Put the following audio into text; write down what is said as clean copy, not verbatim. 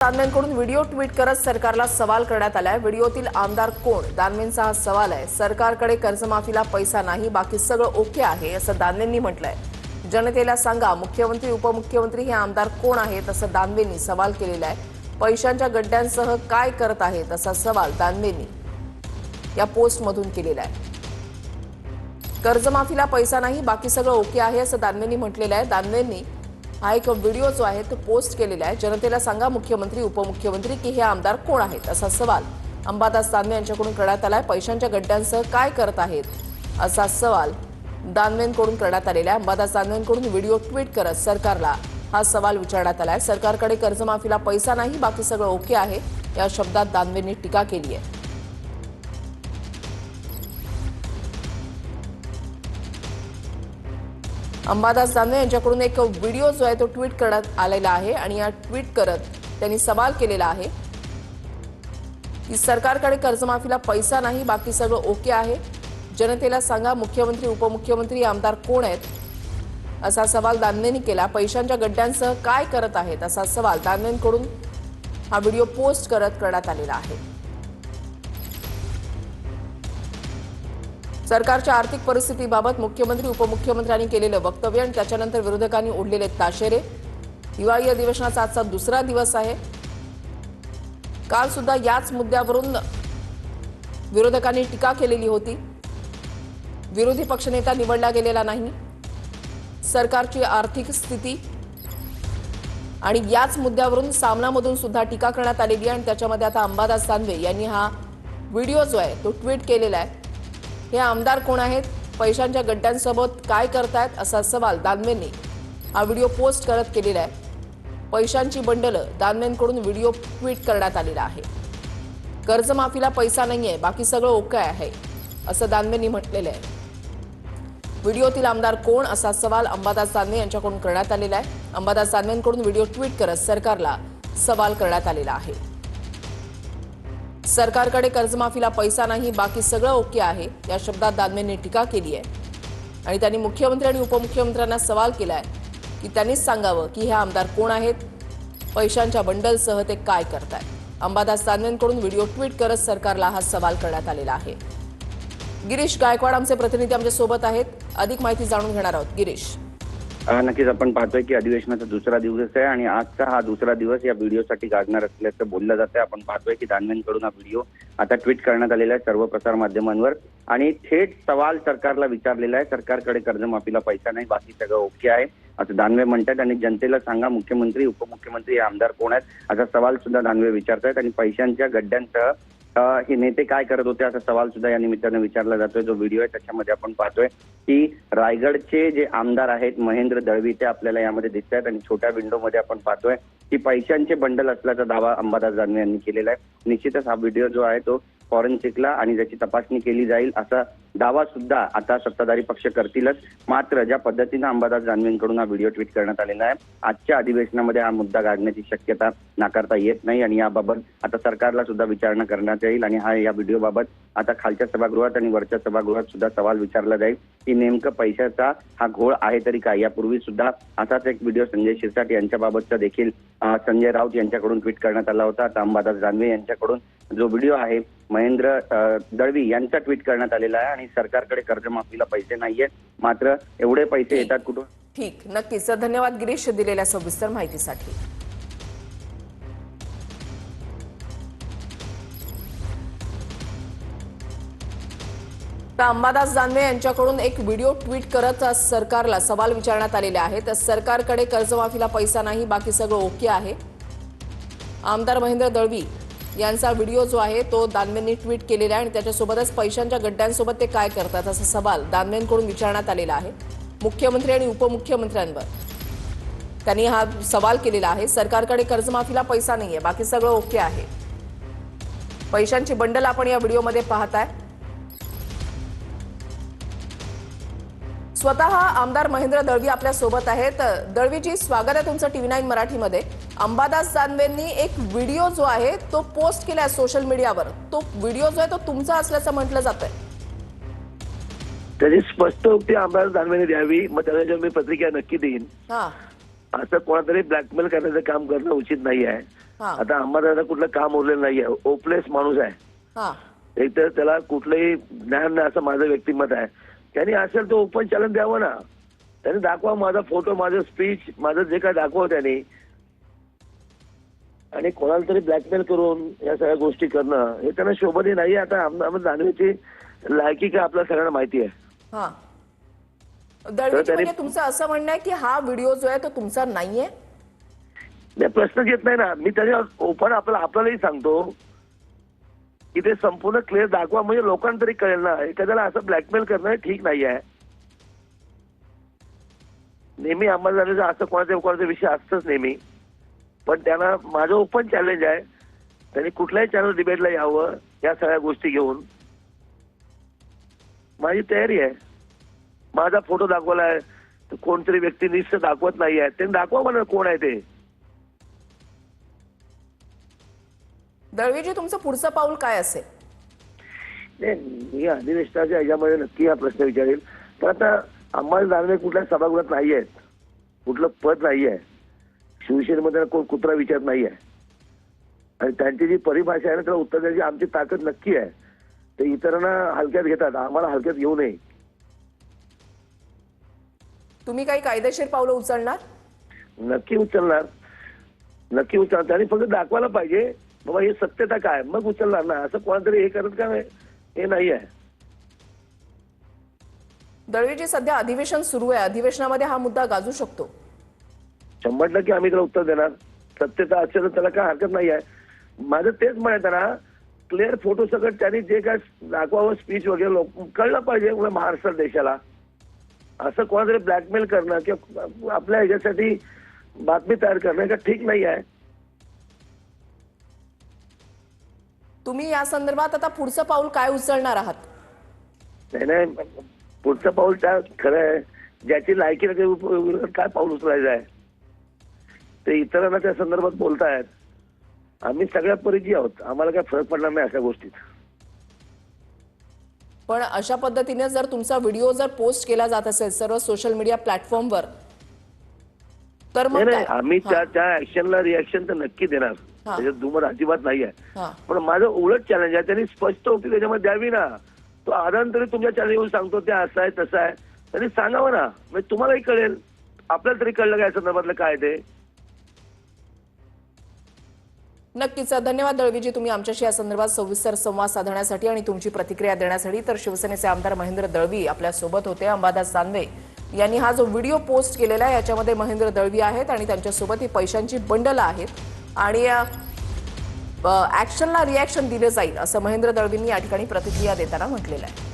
दानवेंकडून video tweet करत सरकारला सवाल करण्यात आलाय। व्हिडिओतील आमदार कोण? दानवेंचा हा सवाल आहे। सरकारकडे कर्जमाफीला पैसा नाही, बाकी सगळं ओके आहे असं दानवेंनी म्हटलंय। जनतेला सांगा, मुख्यमंत्री उपमुख्यमंत्री हे आमदार कोण आहेत असं दानवेंनी सवाल केलेला आहे। पैशांच्या गड्ड्यांसह काय करत आहेत असा सवाल दानवेंनी या पोस्टमधून केलेला आहे। कर्जमाफीला पैसा नाही, बाकी सगळं ओके आहे असं दानवेंनी म्हटलेलं आहे। दानवेंनी हा एक व्हिडिओ जो आहे तो पोस्ट केलेला आहे। जनतेला सांगा, मुख्यमंत्री उपमुख्यमंत्री की हे आमदार कोण आहेत असा सवाल अंबादास दानवे यांच्याकडून करण्यात आलाय। पैशांच्या गड्ड्यांसह काय करत आहेत असा सवाल दानवेंकडून करण्यात आलेला आहे। अंबादास दानवेंकडून व्हिडिओ ट्विट करत सरकारला हा सवाल विचारण्यात आलाय। सरकारकडे कर्जमाफीला पैसा नाही, बाकी सगळं ओके आहे या शब्दात दानवेंनी टीका केली आहे। अंबादास दानवे यांच्याकडून एक व्हिडिओ जो आहे तो ट्विट करण्यात आलेला आहे आणि या ट्विट करत त्यांनी सवाल केलेला आहे की सरकारकडे कर्जमाफीला पैसा नाही, बाकी सगळं ओके आहे। जनतेला सांगा, मुख्यमंत्री उपमुख्यमंत्री आमदार कोण आहेत असा सवाल दानवेंनी केला। पैशांच्या गड्ड्यांसह काय करत आहेत असा सवाल दानवेंकडून हा व्हिडिओ पोस्ट करत करण्यात आलेला आहे। सरकारच्या आर्थिक परिस्थितीबाबत मुख्यमंत्री उपमुख्यमंत्र्यांनी केलेलं वक्तव्य आणि त्याच्यानंतर विरोधकांनी ओढलेले ताशेरे। दिवाळी अधिवेशनाचा आजचा दुसरा दिवस आहे। काल सुद्धा याच मुद्द्यावरून विरोधकांनी टीका केलेली होती। विरोधी पक्षनेता निवडला गेलेला नाही, सरकारची आर्थिक स्थिती आणि याच मुद्द्यावरून सामनामधून सुद्धा टीका करण्यात आलेली आहे आणि त्याच्यामध्ये आता अंबादास दानवे यांनी हा व्हिडिओ जो आहे तो ट्विट केलेला आहे। हे आमदार कोण आहेत? पैशांच्या गड्ड्यांसोबत काय करतायत असा सवाल दानवेंनी हा व्हिडिओ पोस्ट करत केलेला आहे। पैशांची बंडलं दानवेंकडून व्हिडिओ ट्विट करण्यात आलेला आहे। कर्जमाफीला पैसा नाहीये, बाकी सगळं ओके आहे असं दानवेंनी म्हटलेलं आहे। व्हिडिओतील आमदार कोण असा सवाल अंबादास दानवे यांच्याकडून करण्यात आलेला आहे। अंबादास दानवेंकडून व्हिडिओ ट्विट करत सरकारला सवाल करण्यात आलेला आहे। सरकारकडे कर्जमाफीला पैसा नाही, बाकी सगळं ओके आहे या शब्दात दानवेंनी टीका केली आहे आणि त्यांनी मुख्यमंत्री आणि उपमुख्यमंत्र्यांना सवाल केलाय की त्यांनीच सांगावं की हे आमदार कोण आहेत, पैशांच्या बंडलसह ते काय करतायत। अंबादास दानवेंकडून व्हिडिओ ट्विट करत सरकारला हा सवाल करण्यात आलेला आहे। गिरीश गायकवाड आमचे प्रतिनिधी आमच्या सोबत आहेत, अधिक माहिती जाणून घेणार आहोत। गिरीश, नक्कीच आपण पाहतोय की अधिवेशनाचा दुसरा दिवस आहे आणि आजचा हा दुसरा दिवस या व्हिडिओसाठी गाजणार असल्याचं बोललं जातं। आपण पाहतोय की दानवेंकडून हा व्हिडिओ आता ट्विट करण्यात आलेला आहे सर्व प्रसार माध्यमांवर आणि थेट सवाल सरकारला विचारलेला आहे। सरकारकडे कर्जमाफीला पैसा नाही, बाकी सगळं ओके आहे असं दानवे म्हणतात आणि जनतेला सांगा, मुख्यमंत्री उपमुख्यमंत्री हे आमदार कोण आहेत असा सवाल सुद्धा दानवे विचारतायत आणि पैशांच्या गड्ड्यांसह हे नेते काय करत होते असा सवाल सुद्धा या निमित्तानं विचारला जातोय। जो व्हिडिओ आहे त्याच्यामध्ये आपण पाहतोय की रायगडचे जे आमदार आहेत महेंद्र दळवी ते आपल्याला यामध्ये दिसत आहेत आणि छोट्या विंडोमध्ये आपण पाहतोय की पैशांचे बंडल असल्याचा दावा अंबादास दानवे यांनी केलेला आहे। निश्चितच हा व्हिडिओ जो आहे तो फॉरेन्सिकला आणि ज्याची तपासणी केली जाईल असा दावा सुद्धा आता सत्ताधारी पक्ष करतीलच। मात्र ज्या पद्धतीनं अंबादास दानवेंकडून हा व्हिडिओ ट्विट करण्यात आलेला आहे, आजच्या अधिवेशनामध्ये हा मुद्दा गाजण्याची शक्यता नाकारता येत नाही आणि याबाबत आता सरकारला सुद्धा विचारणा करण्यात येईल आणि या व्हिडिओबाबत आता खालच्या सभागृहात आणि वरच्या सभागृहात सुद्धा सवाल विचारला जाईल की नेमकं पैशाचा हा घोळ आहे तरी काय। यापूर्वी सुद्धा असाच एक व्हिडिओ संजय शिरसाट यांच्याबाबतचा देखील संजय राऊत यांच्याकडून ट्विट करण्यात आला होता। आता अंबादास दानवे यांच्याकडून जो व्हिडिओ आहे महेंद्र दळवी यांचा ट्विट करण्यात आलेला आहे आणि सरकारकडे कर्जमाफीला पैसे नाहीये, मात्र एवढे पैसे येतात कुठून? ठीक, नक्कीच धन्यवाद गिरीश दिलेल्या सविस्तर माहितीसाठी। अंबादास दानवे यांच्याकडून एक व्हिडिओ ट्विट करत सरकारला सवाल विचारण्यात आलेले आहेत। सरकारकडे कर्जमाफीला पैसा नाही, बाकी सगळं ओके आहे। आमदार महेंद्र दळवी यांचा व्हिडिओ जो आहे तो दानवेंनी ट्विट केलेला आहे आणि त्याच्यासोबतच पैशांच्या गड्ड्यांसोबत ते काय करतात असा सवाल दानवेंकडून विचारण्यात आलेला आहे। मुख्यमंत्री आणि उपमुख्यमंत्र्यांवर त्यांनी हा सवाल केलेला आहे। सरकारकडे कर्जमाफीला पैसा नाहीये, बाकी सगळं ओके आहे। पैशांची बंडल आपण या व्हिडिओमध्ये पाहताय। स्वतः आमदार महेंद्र दळवी आपल्या सोबत आहेत। दळवीजी, स्वागत आहे तुमचं TV9 मराठीमध्ये। अंबादास दानवेंनी एक व्हिडिओ जो आहे तो पोस्ट केलाय सोशल मीडियावर, तो व्हिडिओ जो आहे तो तुमचा असल्याचं म्हटलं जातंय। त्याची स्पष्ट उत्तर अंबादास दानवेंनी द्यावी, मग त्याला मी पत्रिका नक्की देईन। असं कोणातरी ब्लॅकमेल करण्याचं काम करणं उचित नाही आहे। हा. आता अंबादादा कुठलं काम उरलेलं नाहीये, ओपलेस माणूस आहे. हा. एक तर त्याला कुठलंही ज्ञान नाही असं माझं व्यक्तिमत आहे. त्यांनी असेल तर ओपन चॅलेंज द्यावं ना. त्यांनी दाखवा माझा फोटो, माझं स्पीच, माझं जे काय दाखवा त्यांनी. आणि कोणाला तरी ब्लॅकमेल करून या सगळ्या गोष्टी करणं हे त्यांना शोभनीय नाही. आता अहमद दानवेची लायकी काय आपल्या सगळ्यांना माहिती आहे. हा. दळवीजी, त्यांनी- म्हणजे तुमचं असं म्हणणं आहे की हा व्हिडिओ जो आहे तो तुमचा नाहीये? नाही, प्रश्नच येत नाही ना. मी त्याच्या ओपन आपल्यालाही सांगतो की ते संपूर्ण क्लिअर दाखवा, म्हणजे लोकांना तरी कळेल ना. एखाद्याला असं ब्लॅकमेल करणं हे ठीक नाही आहे. नेहमी अंबादादाचा असं कोणाचा विषय असतोच नेहमी. पण त्यांना माझं ओपन चॅलेंज आहे, त्यांनी कुठल्याही चॅनल डिबेटला यावं या सगळ्या गोष्टी घेऊन. माझी तयारी आहे. माझा फोटो दाखवलाय तर कोणतरी व्यक्ती निश्चित दाखवत नाहीये, त्यांनी दाखवा मला कोण आहे ते. दळवीजी, तुमचं पुढचं पाऊल काय असेल? नाही, मी अधिवेशनाच्या ह्याच्यामध्ये नक्की हा प्रश्न विचारेल. पण आता अंबादास दानवे कुठल्या सभागृहात नाही आहेत, कुठलं पद नाही आहे, शिवसेनेमध्ये कोण कुत्रा विचार नाही आहे. आणि त्यांची जी परिभाषा आहे ना त्याला उत्तर द्यायची आमची ताकद नक्की आहे. ते इतरांना हलक्यात घेतात, आम्हाला हलक्यात घेऊ नये. तुम्ही काही कायदेशीर पावलं उचलणार? नक्की उचलणार, नक्की उचलणार. त्यांनी फक्त दाखवायला पाहिजे बाबा ही सत्यता काय, मग उचलणार ना. असं कोणातरी हे करत का हे नाही आहे. दळवीजी, सध्या अधिवेशन सुरू आहे, अधिवेशनामध्ये हा मुद्दा गाजू शकतो? 100% आम्ही त्याला उत्तर देणार. सत्यता असेल तर त्याला काय हरकत नाही आहे. माझं तेच म्हणायचं ना, क्लिअर फोटो सगळं त्यांनी जे काय दाखवावं स्पीच वगैरे लोक कळलं पाहिजे महाराष्ट्र देशाला. असं कोणातरी ब्लॅकमेल करणं किंवा आपल्या ह्याच्यासाठी बातमी तयार करणं का ठीक नाही आहे. तुम्ही या संदर्भात आता पुढचं पाऊल काय उचलणार आहात? नाही, पुढचं पाऊल त्या खरं आहे, ज्याची लायकी नाही काय पाऊल उचलायचं आहे ते इतरांना त्या संदर्भात बोलतायत. आम्ही सगळ्या परिचय आहोत, आम्हाला काय फरक पडणार नाही अशा गोष्टीत. पण अशा पद्धतीने जर तुमचा व्हिडिओ जर पोस्ट केला जात असेल सर्व सोशल मीडिया प्लॅटफॉर्मवर तर मग नाही, काय? आम्ही हा. त्या ऍक्शनला रिॲक्शन तर नक्की देणार, हा. त्याच्यात दुमत अजिबात नाही आहे. हा. पण माझं उलट चॅलेंज आहे, त्यांनी स्पष्ट होती त्याच्यामध्ये द्यावी ना. तो आधार तरी तुमच्या चॅनल येऊन सांगतो ते असं आहे तसं आहे, त्यांनी सांगावं ना. म्हणजे तुम्हालाही कळेल, आपल्याला तरी कळलं काय संदर्भातलं काय ते. नक्कीच. धन्यवाद दळवीजी, तुम्ही आमच्याशी या संदर्भात सविस्तर संवाद साधण्यासाठी आणि तुमची प्रतिक्रिया देण्यासाठी. तर शिवसेनेचे आमदार महेंद्र दळवी आपल्या सोबत होते. अंबादास दानवे यांनी हा जो व्हिडिओ पोस्ट केलेला आहे याच्यामध्ये महेंद्र दळवी आहेत आणि त्यांच्यासोबत ही पैशांची बंडलं आहेत आणि ऍक्शनला रिॲक्शन दिलं जाईल असं महेंद्र दळवींनी या ठिकाणी प्रतिक्रिया देताना म्हटलेलं आहे.